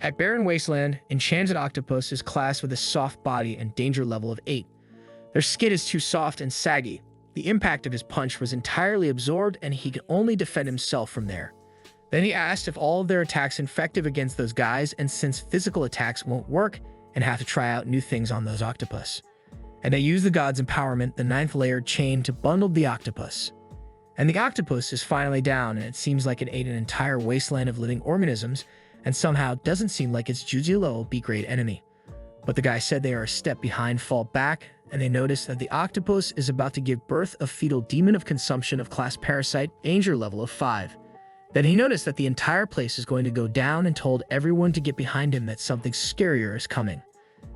At Barren Wasteland, enchanted octopus is classed with a soft body and danger level of 8. Their skin is too soft and saggy. The impact of his punch was entirely absorbed and he could only defend himself from there. Then he asked if all of their attacks effective against those guys, and since physical attacks won't work and have to try out new things on those octopus. And they use the god's empowerment, the 9th layered chain, to bundle the octopus. And the octopus is finally down, and it seems like it ate an entire wasteland of living organisms, and somehow doesn't seem like its Juzilo B-grade enemy. But the guy said they are a step behind, fall back, and they notice that the octopus is about to give birth a fetal demon of consumption of class parasite, danger level of 5. Then he noticed that the entire place is going to go down and told everyone to get behind him, that something scarier is coming.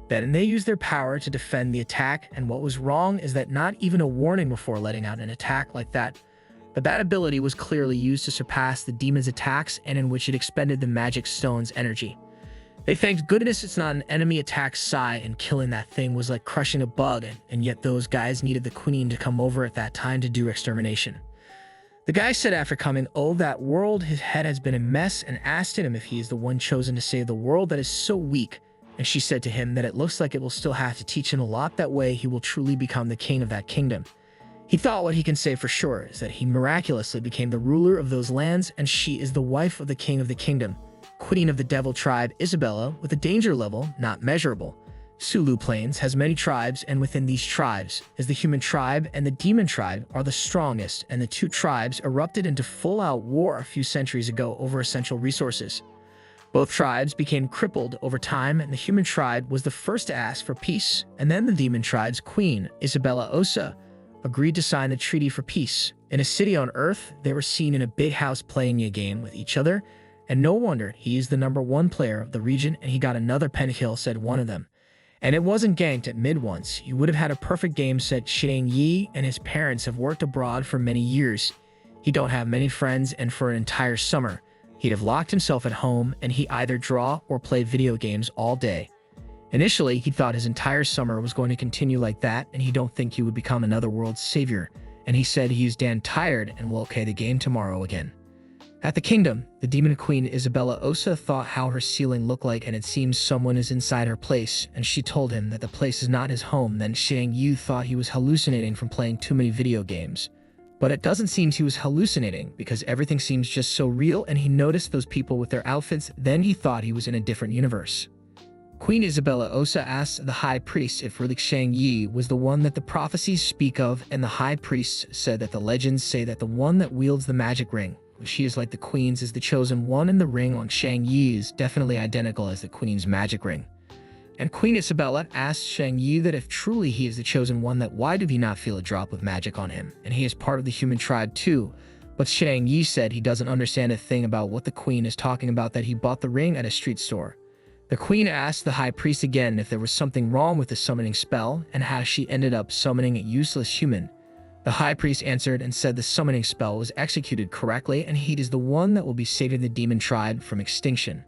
Then they used their power to defend the attack, and what was wrong is that not even a warning before letting out an attack like that. But that ability was clearly used to surpass the demon's attacks, and in which it expended the magic stone's energy. They thanked goodness it's not an enemy attack Sai, and killing that thing was like crushing a bug, and yet those guys needed the queen to come over at that time to do extermination. The guy said after coming, "Oh, that world, his head has been a mess," and asked him if he is the one chosen to save the world that is so weak. And she said to him that it looks like it will still have to teach him a lot, that way he will truly become the king of that kingdom. He thought what he can say for sure is that he miraculously became the ruler of those lands, and she is the wife of the king of the kingdom, queen of the devil tribe, Isabella, with a danger level not measurable. Sulu Plains has many tribes, and within these tribes is the human tribe and the demon tribe are the strongest, and the two tribes erupted into full-out war a few centuries ago over essential resources. Both tribes became crippled over time, and the human tribe was the first to ask for peace, and then the demon tribe's queen, Isabella Osa, agreed to sign the treaty for peace. In a city on Earth, they were seen in a big house playing a game with each other, and no wonder, he is the #1 player of the region, and he got another pentakill, said one of them. And it wasn't ganked at mid once. You would have had a perfect game, said Xiang Ye, and his parents have worked abroad for many years. He don't have many friends, and for an entire summer, he'd have locked himself at home, and he either draw or play video games all day. Initially, he thought his entire summer was going to continue like that, and he don't think he would become another world's savior. And he said he's damn tired and will okay the game tomorrow again. At the kingdom, the demon queen Isabella Osa thought how her ceiling looked like, and it seems someone is inside her place, and she told him that the place is not his home. Then Xiang Ye thought he was hallucinating from playing too many video games. But it doesn't seem he was hallucinating, because everything seems just so real, and he noticed those people with their outfits. Then he thought he was in a different universe. Queen Isabella Osa asked the high priest if really Xiang Ye was the one that the prophecies speak of, and the high priest said that the legends say that the one that wields the magic ring, she is like the queen's, is the chosen one, and the ring on Xiang Ye is definitely identical as the queen's magic ring. And Queen Isabella asked Xiang Ye that if truly he is the chosen one, that why did he not feel a drop of magic on him, and he is part of the human tribe too. But Xiang Ye said he doesn't understand a thing about what the queen is talking about, that he bought the ring at a street store. The queen asked the high priest again if there was something wrong with the summoning spell, and how she ended up summoning a useless human. The high priest answered and said the summoning spell was executed correctly, and he is the one that will be saving the demon tribe from extinction.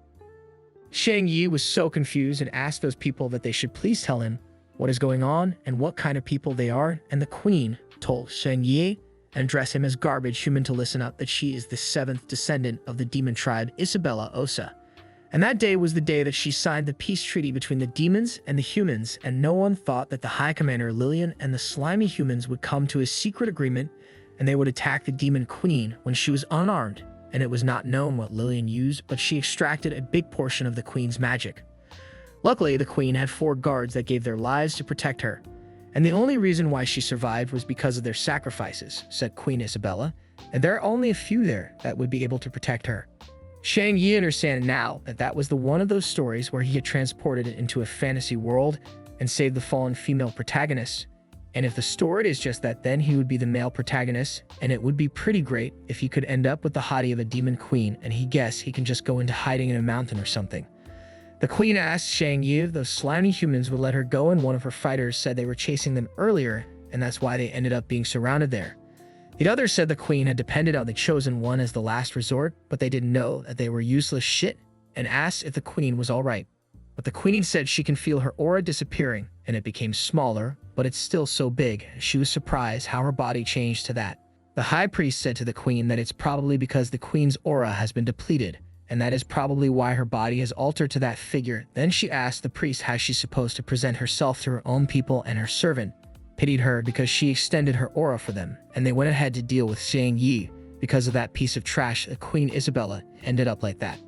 Xiang Ye was so confused and asked those people that they should please tell him what is going on and what kind of people they are, and the queen told Xiang Ye and addressed him as garbage human to listen up, that she is the 7th descendant of the demon tribe, Isabella Osa. And that day was the day that she signed the peace treaty between the demons and the humans, and no one thought that the High Commander Lillian and the slimy humans would come to a secret agreement, and they would attack the demon queen when she was unarmed, and it was not known what Lillian used, but she extracted a big portion of the queen's magic. Luckily, the queen had 4 guards that gave their lives to protect her, and the only reason why she survived was because of their sacrifices, said Queen Isabella, and there are only a few there that would be able to protect her. Xiang Ye understand now that that was the one of those stories where he had transported it into a fantasy world and saved the fallen female protagonist. And if the story is just that, then he would be the male protagonist, and it would be pretty great if he could end up with the hottie of a demon queen, and he guessed he can just go into hiding in a mountain or something. The queen asked Xiang Ye if those slimy humans would let her go, and one of her fighters said they were chasing them earlier, and that's why they ended up being surrounded there. The others said the queen had depended on the chosen one as the last resort, but they didn't know that they were useless shit, and asked if the queen was alright. But the queen said she can feel her aura disappearing, and it became smaller, but it's still so big. She was surprised how her body changed to that. The high priest said to the queen that it's probably because the queen's aura has been depleted, and that is probably why her body has altered to that figure. Then she asked the priest how she's supposed to present herself to her own people, and her servant pitied her because she extended her aura for them, and they went ahead to deal with Xiang Ye. Because of that piece of trash, Queen Isabella ended up like that.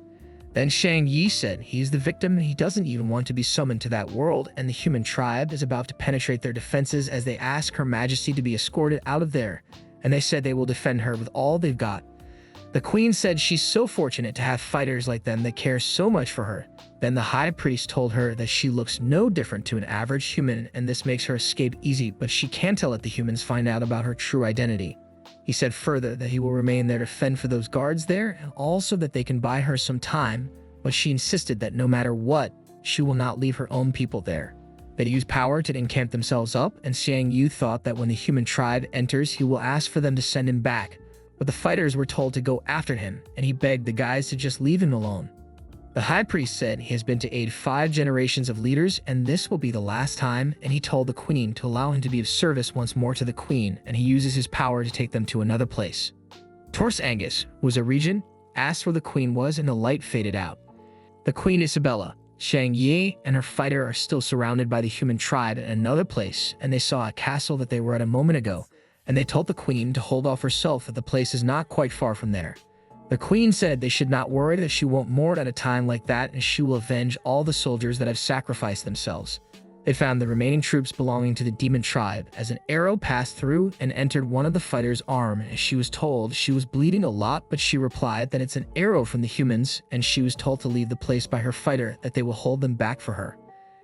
Then Xiang Ye said he's the victim and he doesn't even want to be summoned to that world, and the human tribe is about to penetrate their defenses as they ask Her Majesty to be escorted out of there, and they said they will defend her with all they've got. The queen said she's so fortunate to have fighters like them that care so much for her. Then the high priest told her that she looks no different to an average human, and this makes her escape easy, but she can't let the humans find out about her true identity. He said further that he will remain there to fend for those guards there, and also that they can buy her some time, but she insisted that no matter what, she will not leave her own people there. They use power to encamp themselves up, and Xiang Yu thought that when the human tribe enters, he will ask for them to send him back, but the fighters were told to go after him, and he begged the guys to just leave him alone. The high priest said he has been to aid 5 generations of leaders, and this will be the last time, and he told the queen to allow him to be of service once more to the queen, and he uses his power to take them to another place. Torse Angus, who was a regent, asked where the queen was, and the light faded out. The queen Isabella, Xiang Ye, and her fighter are still surrounded by the human tribe in another place, and they saw a castle that they were at a moment ago, and they told the queen to hold off herself, that the place is not quite far from there. The queen said they should not worry, that she won't mourn at a time like that, and she will avenge all the soldiers that have sacrificed themselves. They found the remaining troops belonging to the demon tribe as an arrow passed through and entered one of the fighters' arm, and she was told she was bleeding a lot, but she replied that it's an arrow from the humans, and she was told to leave the place by her fighter, that they will hold them back for her.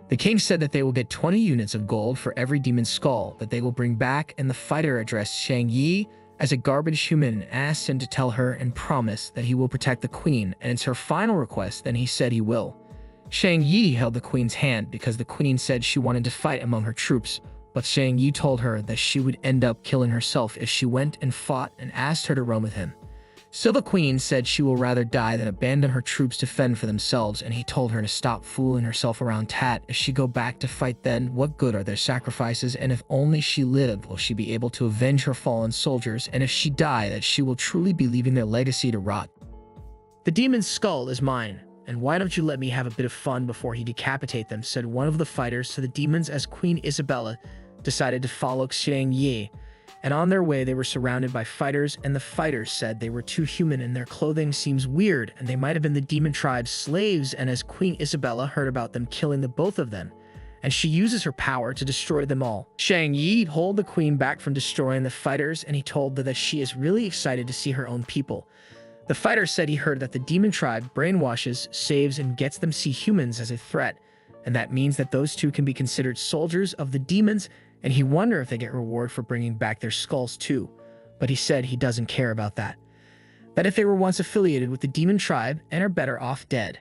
The king said that they will get 20 units of gold for every demon skull that they will bring back, and the fighter addressed Xiang Yi as a garbage human and asked him to tell her and promise that he will protect the queen, and it's her final request, then he said he will. Xiang Yi held the queen's hand because the queen said she wanted to fight among her troops, but Xiang Yi told her that she would end up killing herself if she went and fought, and asked her to run with him. So the queen said she will rather die than abandon her troops to fend for themselves, and he told her to stop fooling herself around Tat. If she go back to fight, then what good are their sacrifices, and if only she lived will she be able to avenge her fallen soldiers, and if she die that she will truly be leaving their legacy to rot. The demon's skull is mine, and why don't you let me have a bit of fun before he decapitate them, said one of the fighters to the demons as Queen Isabella decided to follow Xiang Ye. And on their way, they were surrounded by fighters, and the fighters said they were too human and their clothing seems weird, and they might have been the demon tribe's slaves. And as Queen Isabella heard about them killing the both of them, and she uses her power to destroy them all, Xiang Yi hold the queen back from destroying the fighters, and he told her that she is really excited to see her own people. The fighter said he heard that the demon tribe brainwashes, saves, and gets them see humans as a threat, and that means that those two can be considered soldiers of the demons, and he wondered if they get reward for bringing back their skulls too. But he said he doesn't care about that. That if they were once affiliated with the demon tribe and are better off dead.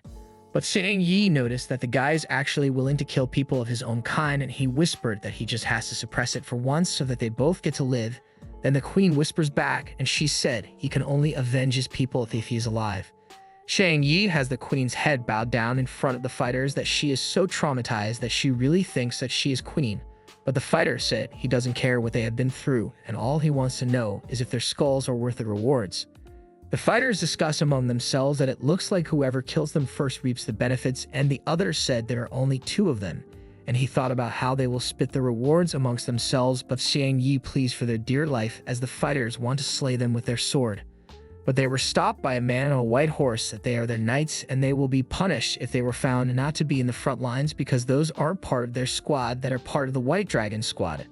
But Xiang Yi noticed that the guy is actually willing to kill people of his own kind, and he whispered that he just has to suppress it for once so that they both get to live. Then the queen whispers back, and she said he can only avenge his people if he is alive. Xiang Yi has the queen's head bowed down in front of the fighters, that she is so traumatized that she really thinks that she is queen. But the fighter said he doesn't care what they have been through, and all he wants to know is if their skulls are worth the rewards. The fighters discuss among themselves that it looks like whoever kills them first reaps the benefits, and the others said there are only 2 of them, and he thought about how they will split the rewards amongst themselves, but Xiang Yi pleads for their dear life as the fighters want to slay them with their sword. But they were stopped by a man on a white horse, that they are their knights, and they will be punished if they were found not to be in the front lines, because those aren't part of their squad that are part of the White Dragon squad.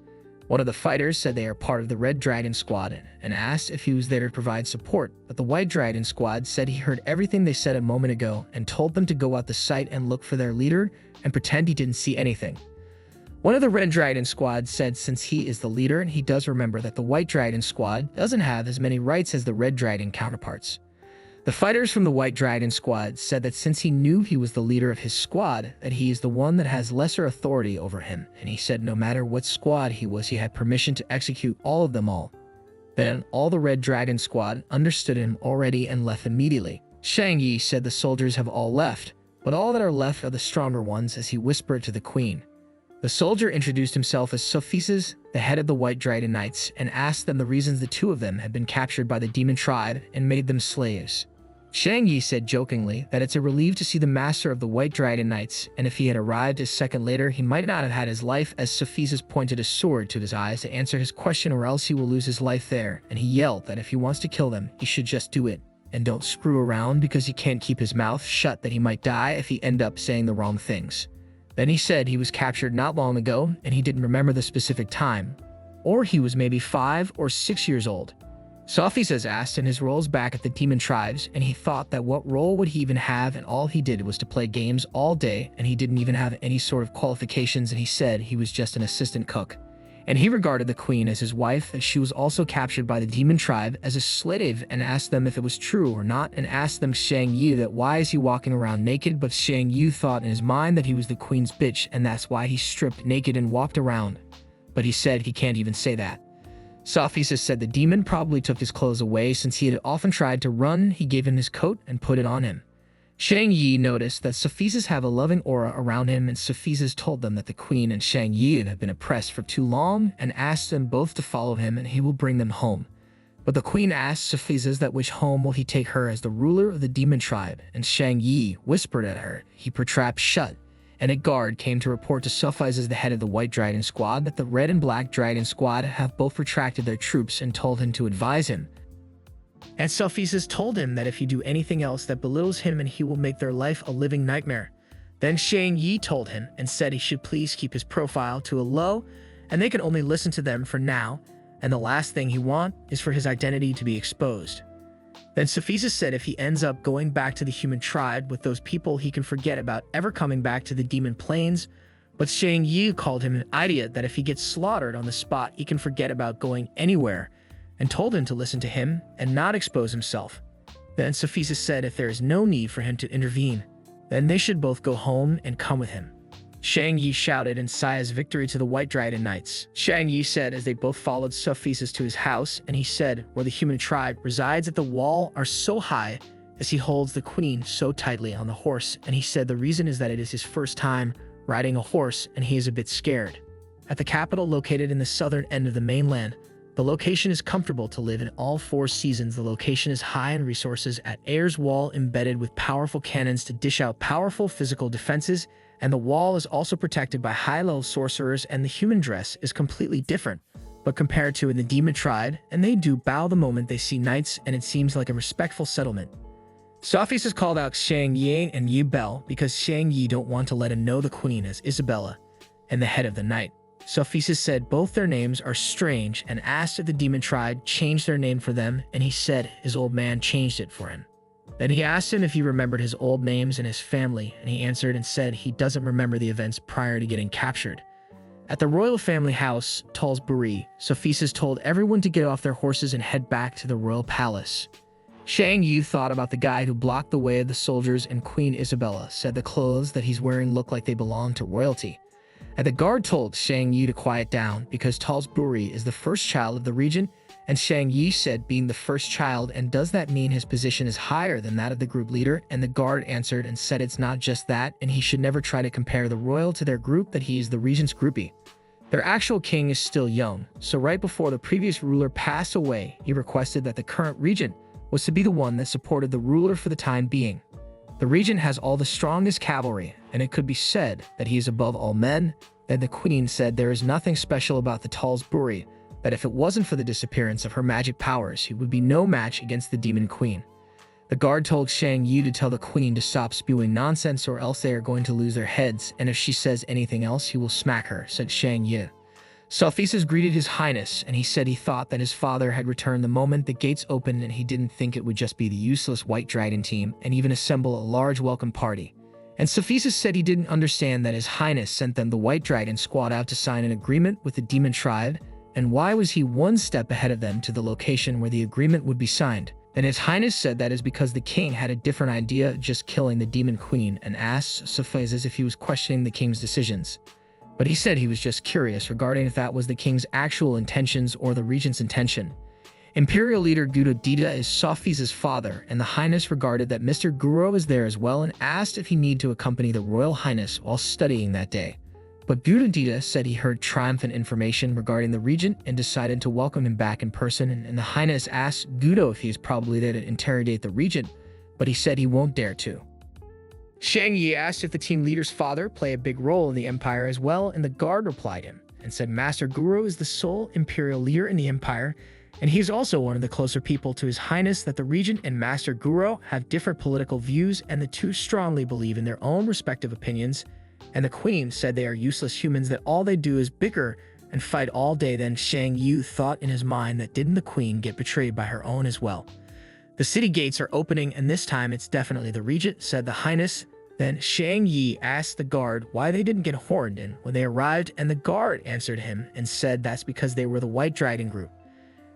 One of the fighters said they are part of the Red Dragon squad and asked if he was there to provide support, but the White Dragon squad said he heard everything they said a moment ago and told them to go out the site and look for their leader and pretend he didn't see anything. One of the Red Dragon squad said since he is the leader, and he does remember that the White Dragon squad doesn't have as many rights as the Red Dragon counterparts. The fighters from the White Dragon squad said that since he knew he was the leader of his squad, that he is the one that has lesser authority over him, and he said no matter what squad he was, he had permission to execute all of them all. Then all the Red Dragon squad understood him already and left immediately. Xiang Yi said the soldiers have all left, but all that are left are the stronger ones, as he whispered to the queen. The soldier introduced himself as Sophises, the head of the White Dragon Knights, and asked them the reasons the 2 of them had been captured by the demon tribe and made them slaves. Xiang Ye said jokingly that it's a relief to see the master of the White Dragon Knights, and if he had arrived a second later, he might not have had his life, as Sophises pointed a sword to his eyes to answer his question, or else he will lose his life there, and he yelled that if he wants to kill them, he should just do it, and don't screw around because he can't keep his mouth shut, that he might die if he end up saying the wrong things. Then he said he was captured not long ago, and he didn't remember the specific time, or he was maybe 5 or 6 years old. Sophises asked in his roles back at the demon tribes, and he thought that what role would he even have, and all he did was to play games all day, and he didn't even have any sort of qualifications, and he said he was just an assistant cook. And he regarded the queen as his wife, and she was also captured by the demon tribe as a slave, and asked them if it was true or not, and asked them Xiang Ye that why is he walking around naked, but Xiang Ye thought in his mind that he was the queen's bitch, and that's why he stripped naked and walked around. But he said he can't even say that. Sophises said the demon probably took his clothes away since he had often tried to run. He gave him his coat and put it on him. Xiang Ye noticed that Sophises have a loving aura around him, and Sophises told them that the queen and Xiang Ye have been oppressed for too long and asked them both to follow him and he will bring them home. But the queen asked Sophises that which home will he take her as the ruler of the demon tribe, and Xiang Ye whispered at her. He put trap shut. And a guard came to report to Sophises, the head of the White Dragon Squad, that the Red and Black Dragon Squad have both retracted their troops and told him to advise him. And Sophises told him that if he do anything else that belittles him, and he will make their life a living nightmare. Then Xiang Ye told him and said he should please keep his profile to a low, and they can only listen to them for now, and the last thing he want is for his identity to be exposed. Then Sophises said if he ends up going back to the human tribe with those people, he can forget about ever coming back to the demon plains. But Xiang Ye called him an idiot, that if he gets slaughtered on the spot, he can forget about going anywhere, and told him to listen to him and not expose himself. Then Sophises said if there is no need for him to intervene, then they should both go home and come with him. Xiang Ye shouted in Sia's victory to the White Dragon Knights. Xiang Ye said as they both followed Sophises to his house, and he said where the human tribe resides at the wall are so high, as he holds the queen so tightly on the horse, and he said the reason is that it is his first time riding a horse and he is a bit scared. At the capital located in the southern end of the mainland, the location is comfortable to live in all 4 seasons. The location is high in resources at Ayer's wall, embedded with powerful cannons to dish out powerful physical defenses, and the wall is also protected by high-level sorcerers, and the human dress is completely different, but compared to in the demon tribe, and they do bow the moment they see knights, and it seems like a respectful settlement. Sophises has called out Xiang Ye and Yu Bell because Xiang Ye don't want to let him know the queen as Isabella and the head of the night. Sophises said both their names are strange and asked if the demon tribe changed their name for them, and he said his old man changed it for him. Then he asked him if he remembered his old names and his family, and he answered and said he doesn't remember the events prior to getting captured. At the royal family house, Talsbury, Sophises told everyone to get off their horses and head back to the royal palace. Xiang Yu thought about the guy who blocked the way of the soldiers, and Queen Isabella said the clothes that he's wearing look like they belong to royalty. And the guard told Xiang Yu to quiet down because Talsbury is the first child of the regent, and Xiang Yi said being the first child, and does that mean his position is higher than that of the group leader? And the guard answered and said it's not just that, and he should never try to compare the royal to their group, that he is the regent's groupie. Their actual king is still young, so right before the previous ruler passed away, he requested that the current regent was to be the one that supported the ruler for the time being. The regent has all the strongest cavalry, and it could be said that he is above all men. Then the queen said there is nothing special about the Talsbury, that if it wasn't for the disappearance of her magic powers, he would be no match against the demon queen. The guard told Xiang Yu to tell the queen to stop spewing nonsense, or else they are going to lose their heads, and if she says anything else, he will smack her, said Xiang Yu. Sophises greeted his highness, and he said he thought that his father had returned the moment the gates opened, and he didn't think it would just be the useless White Dragon team, and even assemble a large welcome party. And Sophises said he didn't understand that his highness sent them the White Dragon squad out to sign an agreement with the demon tribe, and why was he one step ahead of them to the location where the agreement would be signed? Then his highness said that is because the king had a different idea of just killing the demon queen, and asked Sophises if he was questioning the king's decisions. But he said he was just curious regarding if that was the king's actual intentions or the regent's intention. Imperial leader Gudodita is Sophises' father, and the highness regarded that Mr. Guro is there as well and asked if he need to accompany the royal highness while studying that day. But Gudodita said he heard triumphant information regarding the regent and decided to welcome him back in person, and the highness asked Gudo if he is probably there to interrogate the regent, but he said he won't dare to. Xiang Ye asked if the team leader's father played a big role in the empire as well, and the guard replied him and said Master Guru is the sole imperial leader in the empire, and he is also one of the closer people to His Highness, that the Regent and Master Guru have different political views and the two strongly believe in their own respective opinions, and the Queen said they are useless humans, that all they do is bicker and fight all day. Then Xiang Yu thought in his mind that didn't the Queen get betrayed by her own as well? The city gates are opening, and this time it's definitely the Regent, said the Highness. Then Xiang Yi asked the guard why they didn't get horned in when they arrived, and the guard answered him and said that's because they were the White Dragon group.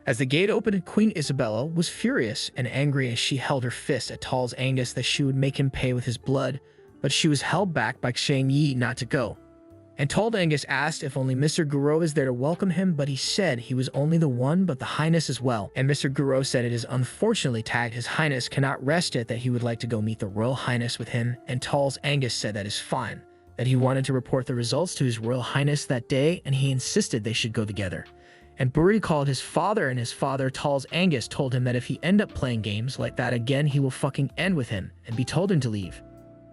As the gate opened, Queen Isabella was furious and angry as she held her fist at Tall's Angus that she would make him pay with his blood, but she was held back by Xiang Yi not to go. And Tall Angus asked if only Mr. Guru is there to welcome him, but he said he was only the one but the Highness as well. And Mr. Guru said it is unfortunately tagged His Highness cannot rest it, that he would like to go meet the Royal Highness with him, and Tall's Angus said that is fine, that he wanted to report the results to His Royal Highness that day, and he insisted they should go together. And Buri called his father, and his father, Tall's Angus, told him that if he end up playing games like that again, he will fucking end with him, and be told him to leave.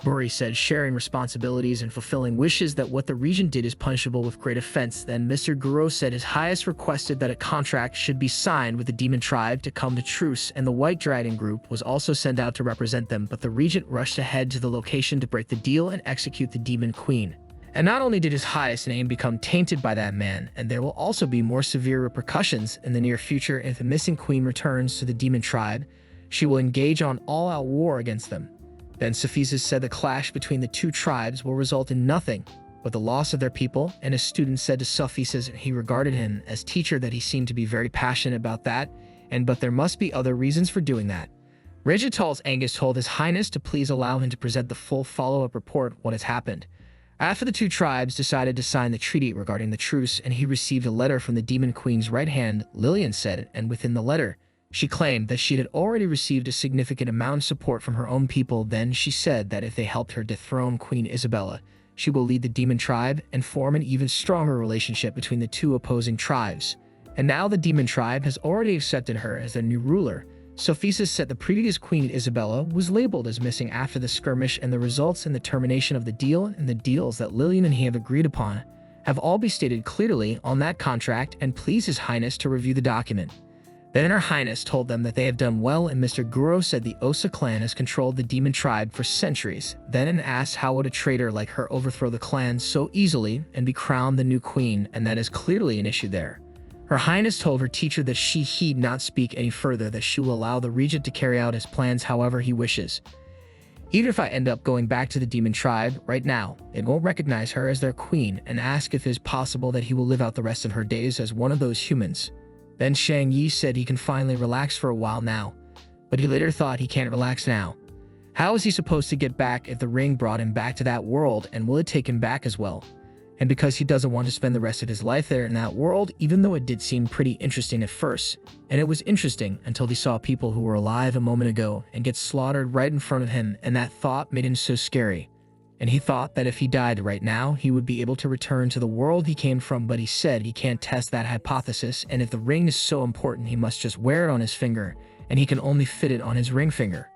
Buri said sharing responsibilities and fulfilling wishes, that what the Regent did is punishable with great offense. Then Mr. Guru said His Highest requested that a contract should be signed with the Demon Tribe to come to truce, and the White Dragon group was also sent out to represent them, but the Regent rushed ahead to the location to break the deal and execute the Demon Queen. And not only did His Highest name become tainted by that man, and there will also be more severe repercussions in the near future if the missing queen returns to the Demon Tribe. She will engage on all-out war against them. Then Cephesus said the clash between the two tribes will result in nothing but the loss of their people, and his student said to Cephesus he regarded him as teacher, that he seemed to be very passionate about that, but there must be other reasons for doing that. Regital's Angus told His Highness to please allow him to present the full follow-up report what has happened. After the two tribes decided to sign the treaty regarding the truce, and he received a letter from the Demon Queen's right hand, Lillian said, and within the letter, she claimed that she had already received a significant amount of support from her own people. Then she said that if they helped her dethrone Queen Isabella, she will lead the Demon Tribe and form an even stronger relationship between the two opposing tribes. And now the Demon Tribe has already accepted her as their new ruler. Cephesus said the previous Queen Isabella was labeled as missing after the skirmish, and the results and the termination of the deal and the deals that Lillian and he have agreed upon have all been stated clearly on that contract, and please His Highness to review the document. Then Her Highness told them that they have done well, and Mr. Guru said the Osa clan has controlled the Demon Tribe for centuries. Then and asked how would a traitor like her overthrow the clan so easily and be crowned the new queen, and that is clearly an issue there. Her Highness told her teacher that she heed not speak any further, that she will allow the Regent to carry out his plans however he wishes. Even if I end up going back to the Demon Tribe right now, it won't recognize her as their queen, and ask if it is possible that he will live out the rest of her days as one of those humans. Then Xiang Yi said he can finally relax for a while now, but he later thought he can't relax now. How is he supposed to get back if the ring brought him back to that world, and will it take him back as well? And because he doesn't want to spend the rest of his life there in that world, even though it did seem pretty interesting at first. And it was interesting until he saw people who were alive a moment ago and get slaughtered right in front of him, and that thought made him so scary. And he thought that if he died right now, he would be able to return to the world he came from, but he said he can't test that hypothesis, and if the ring is so important, he must just wear it on his finger, and he can only fit it on his ring finger.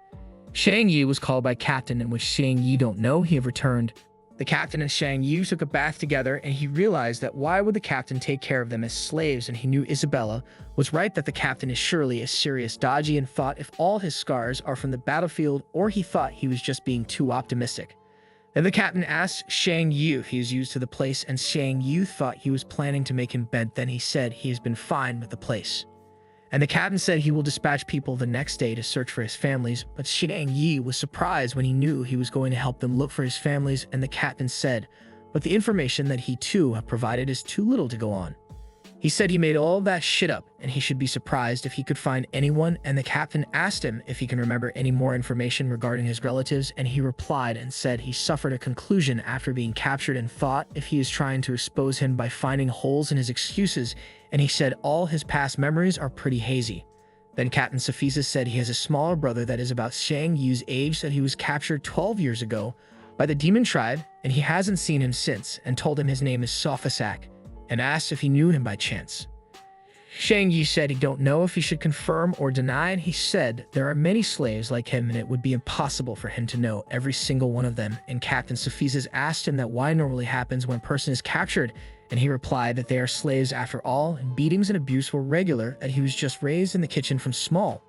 Xiang Yi was called by Captain, in which Xiang Yi don't know he have returned. The Captain and Xiang Yu took a bath together, and he realized that why would the Captain take care of them as slaves, and he knew Isabella was right that the Captain is surely a serious dodgy, and thought if all his scars are from the battlefield, or he thought he was just being too optimistic. Then the Captain asked Xiang Yu if he was used to the place, and Xiang Yu thought he was planning to make him bent. Then he said he has been fine with the place. And the Captain said he will dispatch people the next day to search for his families, but Xiang Yi was surprised when he knew he was going to help them look for his families, and the Captain said, but the information that he too have provided is too little to go on. He said he made all of that shit up, and he should be surprised if he could find anyone, and the Captain asked him if he can remember any more information regarding his relatives, and he replied and said he suffered a conclusion after being captured, and thought if he is trying to expose him by finding holes in his excuses, and he said all his past memories are pretty hazy. Then Captain Cephesus said he has a smaller brother that is about Xiang Yu's age, that he was captured 12 years ago by the Demon Tribe, and he hasn't seen him since, and told him his name is Sophisac, and asked if he knew him by chance. Xiang Ye said he don't know if he should confirm or deny, and he said there are many slaves like him and it would be impossible for him to know every single one of them. And Captain Safizas asked him that why normally happens when a person is captured, and he replied that they are slaves after all, and beatings and abuse were regular, that he was just raised in the kitchen from small.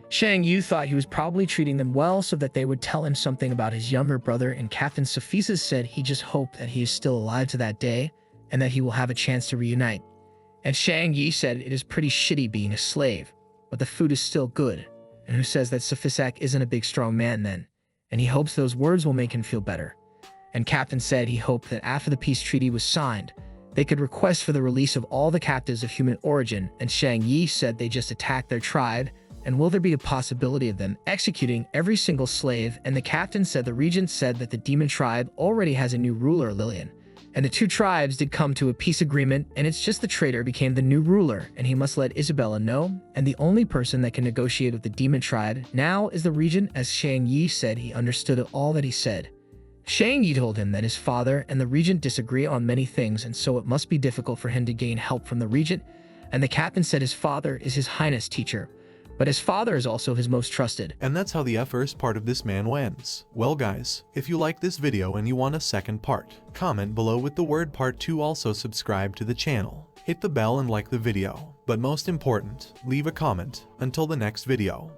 Xiang Yu thought he was probably treating them well so that they would tell him something about his younger brother, and Captain Safizas said he just hoped that he is still alive to that day and that he will have a chance to reunite. And Xiang Yi said it is pretty shitty being a slave, but the food is still good, and who says that Safisak isn't a big strong man then, and he hopes those words will make him feel better. And Captain said he hoped that after the peace treaty was signed, they could request for the release of all the captives of human origin, and Xiang Yi said they just attacked their tribe, and will there be a possibility of them executing every single slave? And the captain said the regent said that the demon tribe already has a new ruler, Lillian. And the two tribes did come to a peace agreement, and it's just the traitor became the new ruler, and he must let Isabella know, and the only person that can negotiate with the demon tribe now is the regent. As Xiang Yi said he understood all that he said. Xiang Yi told him that his father and the regent disagree on many things, and so it must be difficult for him to gain help from the regent, and the captain said his father is his highness teacher, but his father is also his most trusted. And that's how the first part of this manhwa ends. Well guys, if you like this video and you want a second part, comment below with the word part 2. Also subscribe to the channel, hit the bell and like the video, but most important, leave a comment. Until the next video.